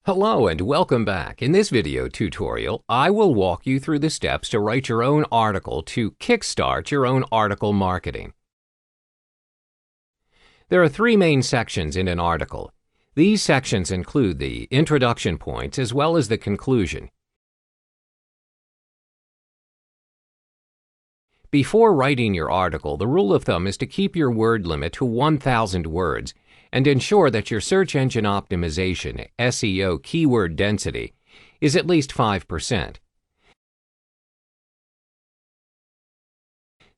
Hello and welcome back. In this video tutorial, I will walk you through the steps to write your own article to kickstart your own article marketing. There are three main sections in an article. These sections include the introduction points as well as the conclusion. Before writing your article, the rule of thumb is to keep your word limit to 1,000 words and ensure that your search engine optimization, SEO keyword density, is at least 5%.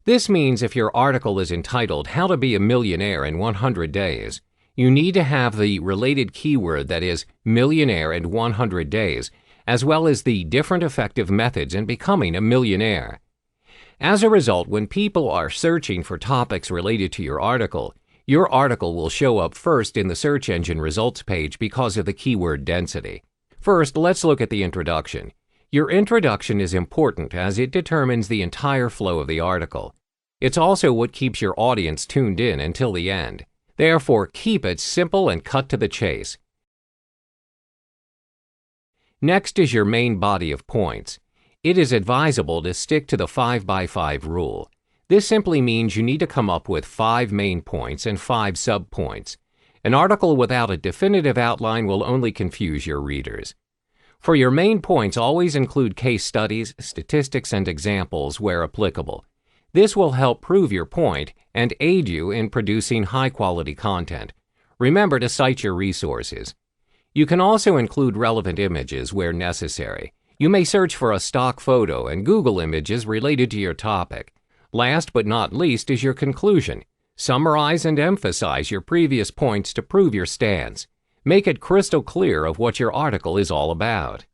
This means if your article is entitled How to Be a Millionaire in 100 Days, you need to have the related keyword that is millionaire in 100 days, as well as the different effective methods in becoming a millionaire. As a result, when people are searching for topics related to your article will show up first in the search engine results page because of the keyword density. First, let's look at the introduction. Your introduction is important as it determines the entire flow of the article. It's also what keeps your audience tuned in until the end. Therefore, keep it simple and cut to the chase. Next is your main body of points. It is advisable to stick to the 5x5 rule. This simply means you need to come up with 5 main points and 5 subpoints. An article without a definitive outline will only confuse your readers. For your main points, always include case studies, statistics, and examples where applicable. This will help prove your point and aid you in producing high-quality content. Remember to cite your resources. You can also include relevant images where necessary. You may search for a stock photo and Google images related to your topic. Last but not least is your conclusion. Summarize and emphasize your previous points to prove your stance. Make it crystal clear of what your article is all about.